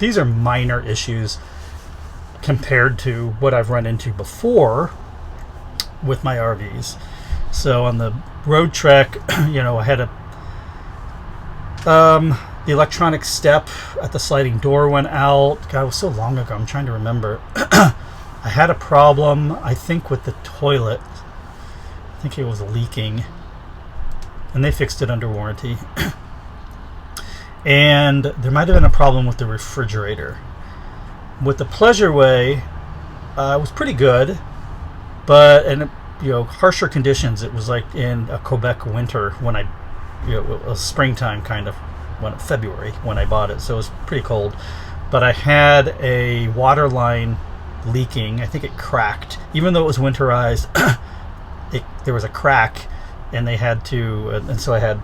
these are minor issues compared to what I've run into before with my RVs. So on the road trek, I had the electronic step at the sliding door went out. God, it was so long ago. I'm trying to remember. I had a problem, I think, with the toilet. I think it was leaking, and they fixed it under warranty. And there might have been a problem with the refrigerator. With the Pleasureway, it was pretty good, but harsher conditions. It was like in a Quebec winter when it was springtime kind of, February when I bought it, so it was pretty cold. But I had a water line leaking. I think it cracked, even though it was winterized. There was a crack, and they had to, and so I had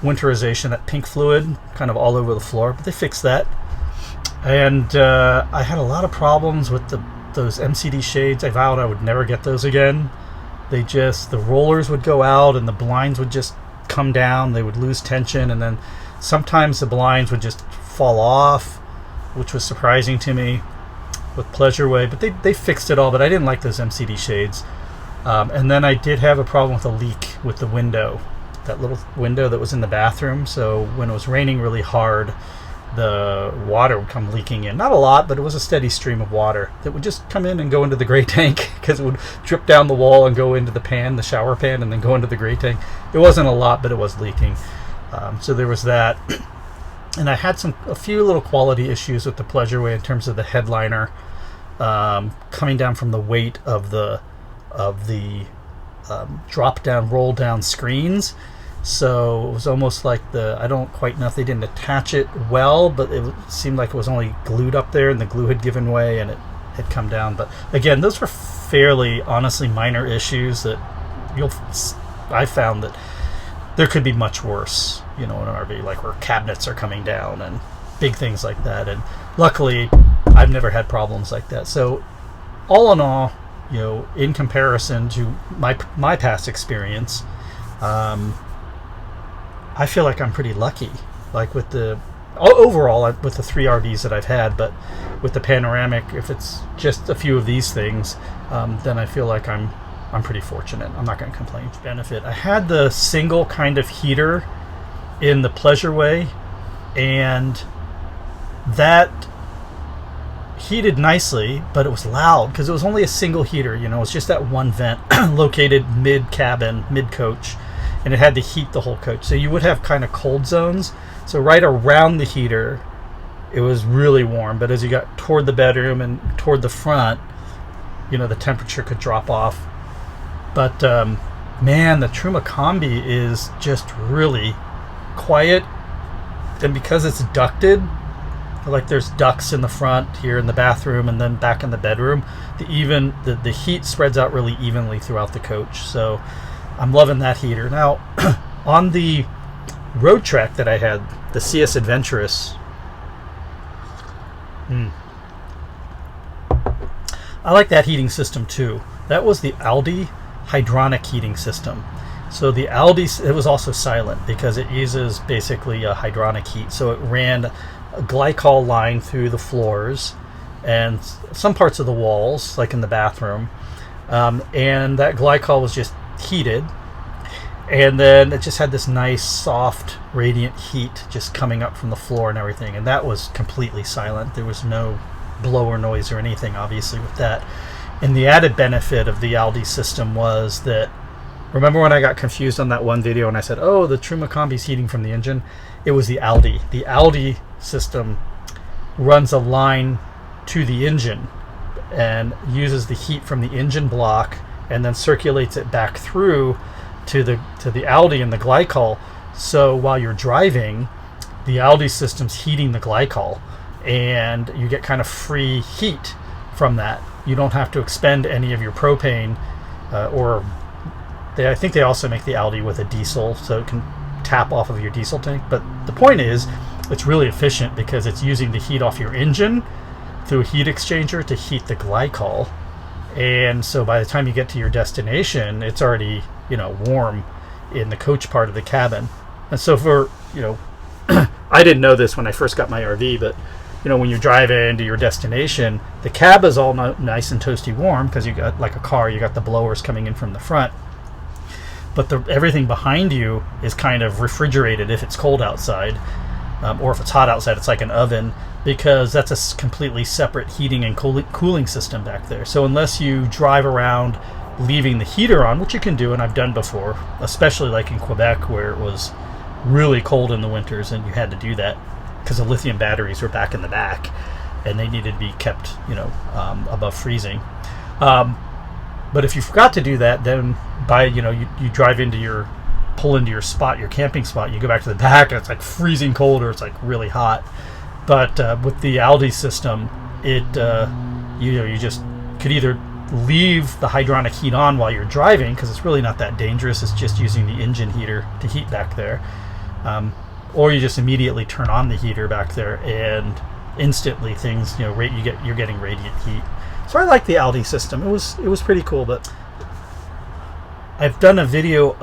winterization, that pink fluid kind of all over the floor, but they fixed that. And I had a lot of problems with those MCD shades. I vowed I would never get those again. The rollers would go out and the blinds would just come down. They would lose tension, and then sometimes the blinds would just fall off, which was surprising to me with Pleasureway. But they fixed it all, but I didn't like those MCD shades. And then I did have a problem with a leak with the window, that little window that was in the bathroom. So when it was raining really hard, the water would come leaking in. Not a lot, but it was a steady stream of water that would just come in and go into the gray tank, because it would drip down the wall and go into the shower pan, and then go into the gray tank. It wasn't a lot, but it was leaking. So there was that. And I had a few little quality issues with the Pleasureway in terms of the headliner coming down from the weight of the drop down, roll down screens. So it was almost like I don't quite know if they didn't attach it well, but it seemed like it was only glued up there, and the glue had given way and it had come down. But again, those were fairly, honestly, minor issues that I found that there could be much worse, in an RV, like where cabinets are coming down and big things like that. And luckily, I've never had problems like that. So all in all, in comparison to my past experience, I feel like I'm pretty lucky, like with overall with the 3 RVs that I've had. But with the Panoramic, if it's just a few of these things, then I feel like I'm pretty fortunate. I'm not going to complain. Benefit. I had the single kind of heater in the Pleasureway, and that heated nicely, but it was loud because it was only a single heater. It was just that one vent located mid-cabin, mid-coach, and it had to heat the whole coach. So you would have kind of cold zones. So right around the heater, it was really warm. But as you got toward the bedroom and toward the front, the temperature could drop off. But man, the Truma Combi is just really quiet. And because it's ducted, like there's ducts in the front here in the bathroom and then back in the bedroom, the heat spreads out really evenly throughout the coach. So I'm loving that heater. Now, on the road trek that I had, the CS Adventurous, I like that heating system too. That was the Aldi hydronic heating system. So the Aldi, it was also silent because it uses basically a hydronic heat. So it ran a glycol line through the floors and some parts of the walls, like in the bathroom. And that glycol was just heated, and then it just had this nice soft radiant heat just coming up from the floor and everything, and that was completely silent. There was no blower noise or anything, obviously, with that. And the added benefit of the Aldi system was that, remember when I got confused on that one video and I said, oh, the Truma Combi's heating from the engine? It was the Aldi. The Aldi system runs a line to the engine and uses the heat from the engine block and then circulates it back through to the Aldi and the glycol. So while you're driving, the Aldi system's heating the glycol, and you get kind of free heat from that. You don't have to expend any of your propane, I think they also make the Aldi with a diesel, so it can tap off of your diesel tank. But the point is, it's really efficient because it's using the heat off your engine through a heat exchanger to heat the glycol. And so by the time you get to your destination, it's already, warm in the coach part of the cabin. And so for, I didn't know this when I first got my RV, but when you're driving to your destination, the cab is all nice and toasty warm because you got, like a car, you got the blowers coming in from the front. But everything behind you is kind of refrigerated if it's cold outside, or if it's hot outside, it's like an oven, because that's a completely separate heating and cooling system back there. So unless you drive around leaving the heater on, which you can do, and I've done before, especially like in Quebec where it was really cold in the winters and you had to do that because the lithium batteries were back in the back and they needed to be kept above freezing. But if you forgot to do that, then you drive into pull into your spot, your camping spot, you go back to the back and it's like freezing cold or it's like really hot. But with the Aldi system, you just could either leave the hydronic heat on while you're driving because it's really not that dangerous. It's just using the engine heater to heat back there, or you just immediately turn on the heater back there and instantly things you're getting radiant heat. So I like the Aldi system. It was pretty cool. But I've done a video.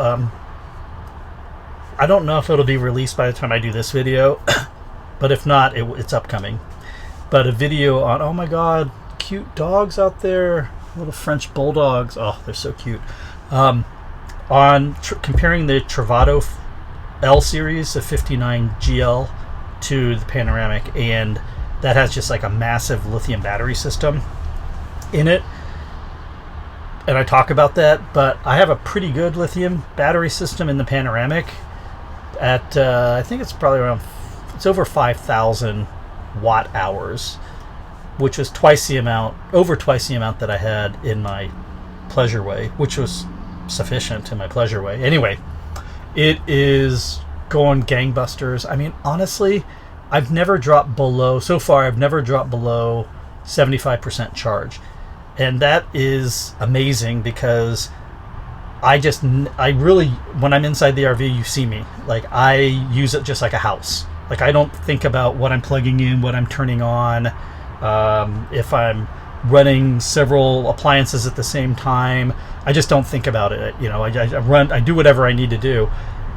I don't know if it'll be released by the time I do this video, but if not, it's upcoming. But a video on, oh my God, cute dogs out there. Little French bulldogs. Oh, they're so cute. On comparing the Travato L series, the 59 GL, to the Panoramic, and that has just like a massive lithium battery system in it. And I talk about that, but I have a pretty good lithium battery system in the Panoramic at I think it's probably it's over 5,000 watt hours, which was over twice the amount that I had in my Pleasureway, which was sufficient in my Pleasureway. Anyway, it is going gangbusters. I mean, honestly, I've never dropped below 75% charge. And that is amazing because I really, when I'm inside the RV, you see me. Like, I use it just like a house. Like, I don't think about what I'm plugging in, what I'm turning on. If I'm running several appliances at the same time, I just don't think about it. I do whatever I need to do.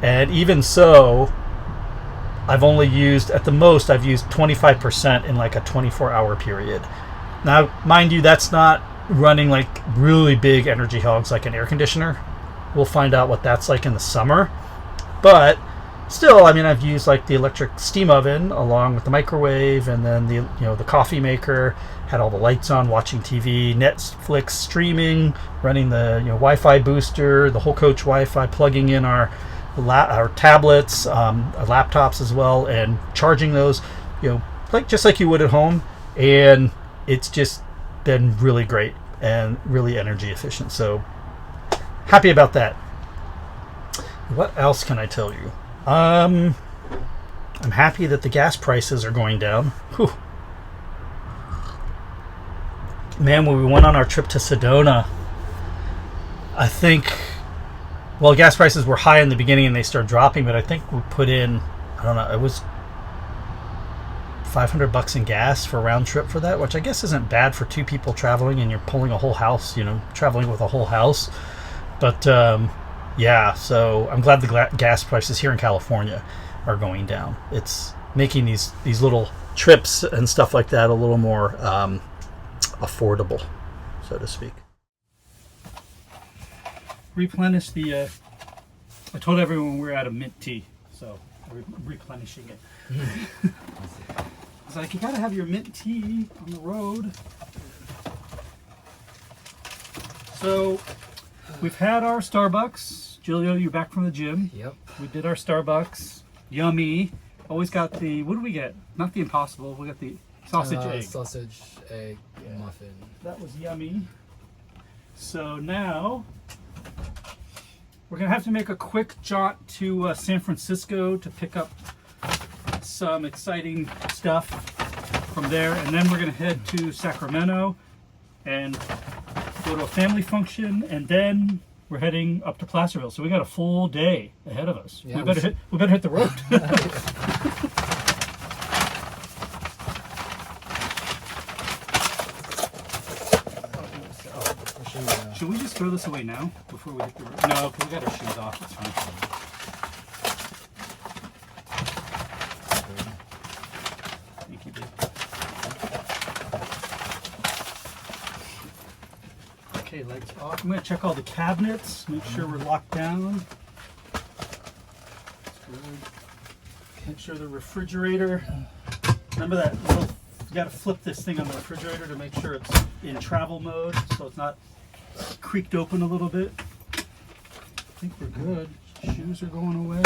And even so, I've used 25% in like a 24-hour period. Now, mind you, that's not running like really big energy hogs like an air conditioner. We'll find out what that's like in the summer. But still, I mean, I've used like the electric steam oven along with the microwave, and then the coffee maker, had all the lights on, watching TV, Netflix streaming, running the Wi-Fi booster, the whole coach Wi-Fi, plugging in our tablets, laptops as well, and charging those, just like you would at home. And it's just been really great and really energy efficient. So happy about that. What else can I tell you? I'm happy that the gas prices are going down. Whew. Man, when we went on our trip to Sedona, I think, well, gas prices were high in the beginning and they started dropping, but I think we put in, I don't know, it was $500 in gas for a round trip for that, which I guess isn't bad for two people traveling and you're pulling a whole house, traveling with a whole house. But yeah, so I'm glad the gas prices here in California are going down. It's making these little trips and stuff like that a little more affordable, so to speak. Replenish the I told everyone we're out of mint tea, so I'm replenishing it. It's like, you gotta have your mint tea on the road. So we've had our Starbucks. Julio, you're back from the gym. Yep. We did our Starbucks. Yummy. Always got the, what do we get? Not the Impossible, we got the sausage egg. Sausage, egg, muffin. That was yummy. So now we're gonna have to make a quick jaunt to San Francisco to pick up some exciting stuff from there, and then we're gonna head to Sacramento and go to a family function, and then we're heading up to Placerville. So we got a full day ahead of us. Yeah, we better hit the road. Should we just throw this away now before we hit the road? No, because we got our shoes off. It's fine. Thank you, babe. Okay, lights off. I'm going to check all the cabinets, make sure we're locked down. Make sure the refrigerator. Remember that little, you got to flip this thing on the refrigerator to make sure it's in travel mode so it's not creaked open a little bit. I think we're good. Shoes are going away.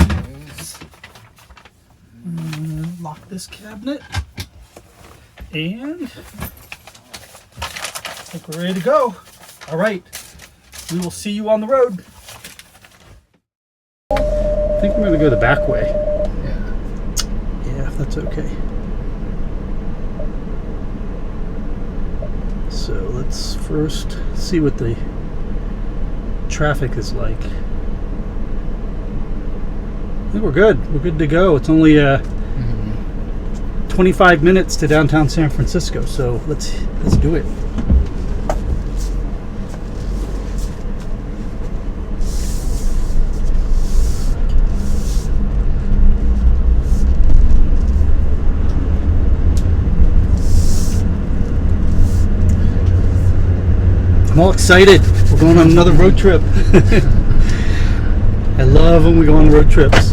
Lock this cabinet. And I think we're ready to go. All right. We will see you on the road. I think I'm going to go the back way. Yeah, if that's okay. So let's first see what the traffic is like. I think we're good. We're good to go. It's only 25 minutes to downtown San Francisco, so let's do it. I'm all excited. We're going on another road trip. I love when we go on road trips.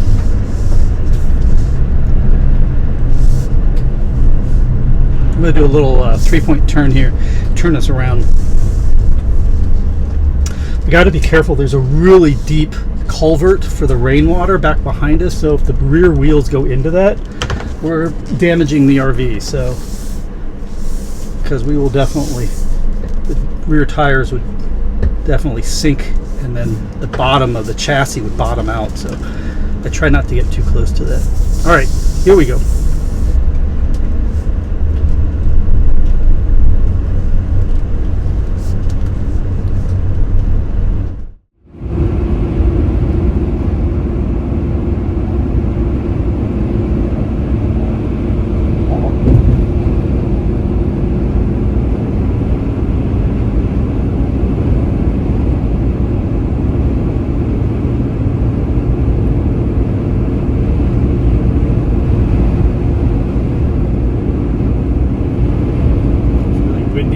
I'm going to do a little 3-point turn here, turn us around. We got to be careful. There's a really deep culvert for the rainwater back behind us, so if the rear wheels go into that, we're damaging the RV. So, because we will definitely, the rear tires would definitely sink, and then the bottom of the chassis would bottom out. So I try not to get too close to that. All right, here we go.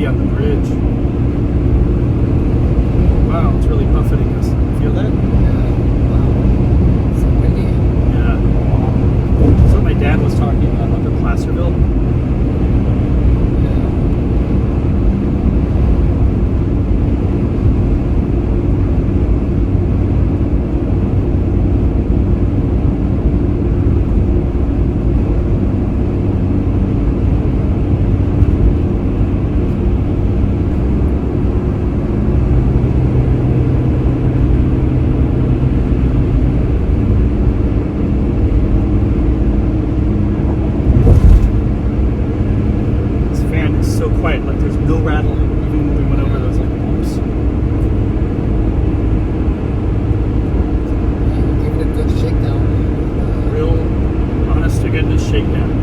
On the bridge. Wow, it's really buffeting us. Feel that? Yeah. Wow. So windy. Yeah. That's what my dad was talking about up in Placerville. Like there's no rattling even when we went over those like bumps. Give it a good shakedown. Real honest to goodness shakedown.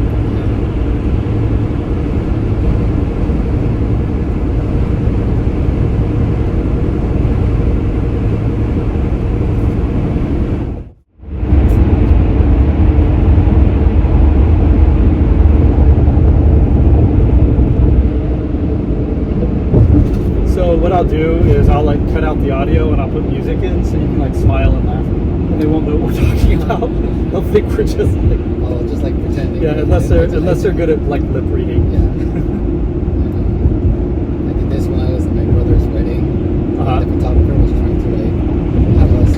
What I'll do is I'll like cut out the audio and I'll put music in so you can like smile and laugh and they won't know what we're talking about. They'll think we're just like just like pretending. Yeah, unless they're good at like lip reading. Yeah. I did this when I was at my brother's wedding. The photographer was trying to like have us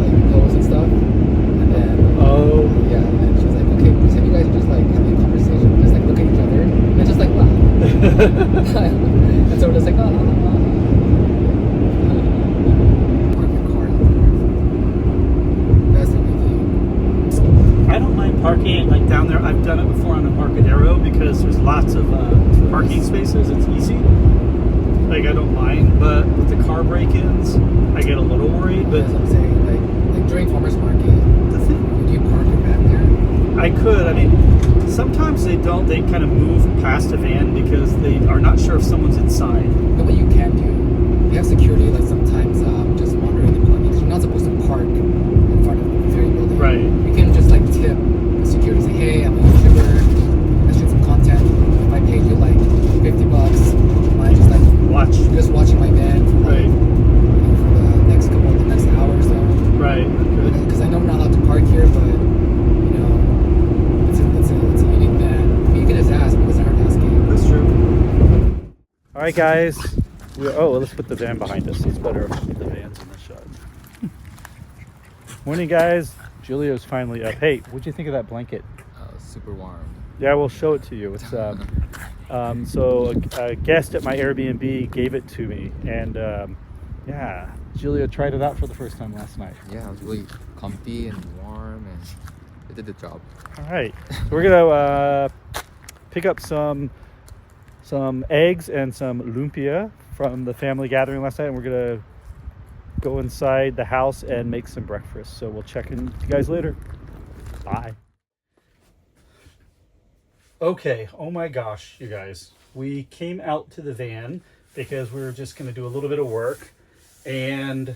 like pose and stuff. And then yeah, and then she was like, okay, pretend you guys are just like having a conversation, just like look at each other and just like laugh. And so we're just like, Park your car out there. That's the only thing. I don't mind parking like down there. I've done it before on Embarcadero because there's lots of parking spaces. It's easy. Like I don't mind, but with the car break-ins, I get a little worried. But that's what I'm saying. Like during farmers market, the thing, would you park it back there? I could. I mean, sometimes they don't. They kind of move past a van because they are not sure if someone's inside. No, but you can do. You have security like sometimes just wandering the parking. Because you're not supposed to park in front of the ferry building. Right. You can just like tip the security, say, hey, I'm a YouTuber. All right, guys. Let's put the van behind us. It's better if the van's in the shot. Morning, guys. Julio's finally up. Hey, what'd you think of that blanket? Super warm. Yeah, we'll show it to you. It's so a guest at my Airbnb gave it to me, and yeah, Julia tried it out for the first time last night. Yeah, it was really comfy and warm, and it did the job. All right, so we're gonna pick up some eggs and some lumpia from the family gathering last night, and we're gonna go inside the house and make some breakfast. So we'll check in with you guys later. Bye. Okay, oh my gosh, you guys. We came out to the van because we were just going to do a little bit of work. And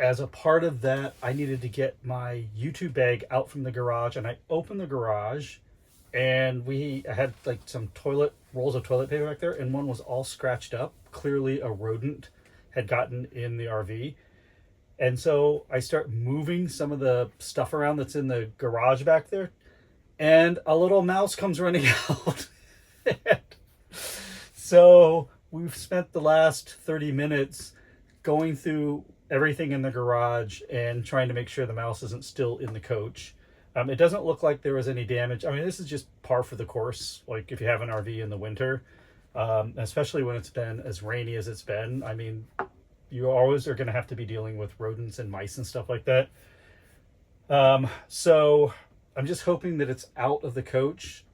as a part of that, I needed to get my YouTube bag out from the garage. And I opened the garage and I had like some rolls of toilet paper back there. And one was all scratched up. Clearly a rodent had gotten in the RV. And so I start moving some of the stuff around that's in the garage back there. And a little mouse comes running out. So we've spent the last 30 minutes going through everything in the garage and trying to make sure the mouse isn't still in the coach. It doesn't look like there was any damage. I mean, this is just par for the course. Like if you have an RV in the winter, especially when it's been as rainy as it's been. I mean, you always are going to have to be dealing with rodents and mice and stuff like that. So I'm just hoping that it's out of the coach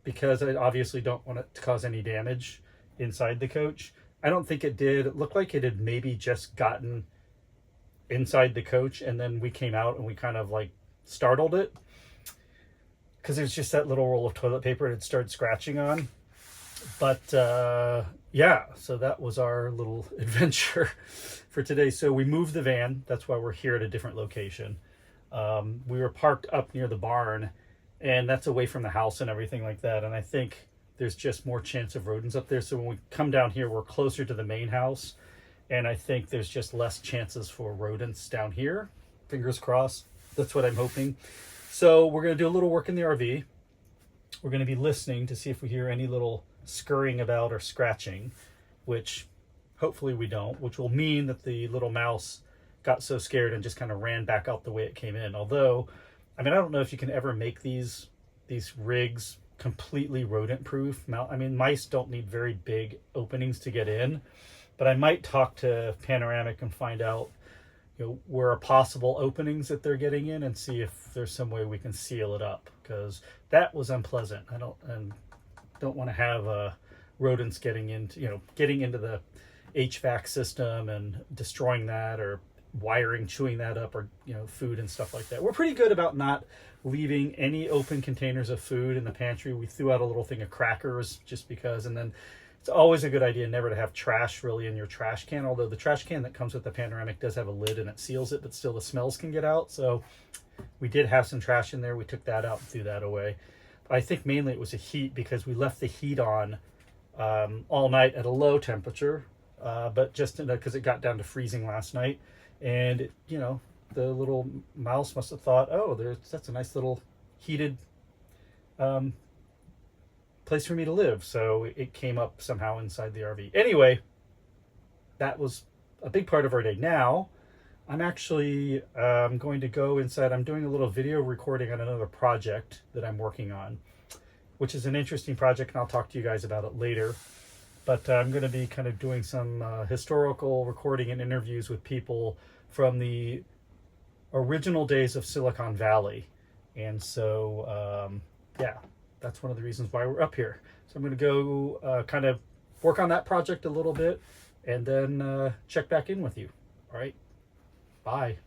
because I obviously don't want it to cause any damage inside the coach. I don't think it did. It looked like it had maybe just gotten inside the coach and then we came out and we kind of like startled it because there's just that little roll of toilet paper it started scratching on. But yeah, so that was our little adventure for today. So we moved the van. That's why we're here at a different location. We were parked up near the barn and that's away from the house and everything like that. And I think there's just more chance of rodents up there. So when we come down here, we're closer to the main house. And I think there's just less chances for rodents down here. Fingers crossed. That's what I'm hoping. So we're going to do a little work in the RV. We're going to be listening to see if we hear any little scurrying about or scratching, which hopefully we don't, which will mean that the little mouse got so scared and just kind of ran back out the way it came in. Although, I mean, I don't know if you can ever make these rigs completely rodent proof. I mean, mice don't need very big openings to get in, but I might talk to Panoramic and find out, where are possible openings that they're getting in and see if there's some way we can seal it up, because that was unpleasant. I don't want to have rodents getting into the HVAC system and destroying that, or wiring, chewing that up, or food and stuff like that. We're pretty good about not leaving any open containers of food in the pantry. We threw out a little thing of crackers just because, and then it's always a good idea never to have trash really in your trash can, although the trash can that comes with the Panoramic does have a lid and it seals it, but still the smells can get out. So we did have some trash in there. We took that out and threw that away. I think mainly it was a heat because we left the heat on all night at a low temperature, but just because it got down to freezing last night. And the little mouse must have thought, that's a nice little heated place for me to live. So it came up somehow inside the RV. Anyway, that was a big part of our day. Now, I'm actually going to go inside. I'm doing a little video recording on another project that I'm working on, which is an interesting project, and I'll talk to you guys about it later. But I'm going to be kind of doing some historical recording and interviews with people from the original days of Silicon Valley. And so, yeah, that's one of the reasons why we're up here. So I'm going to go kind of work on that project a little bit and then check back in with you. All right. Bye.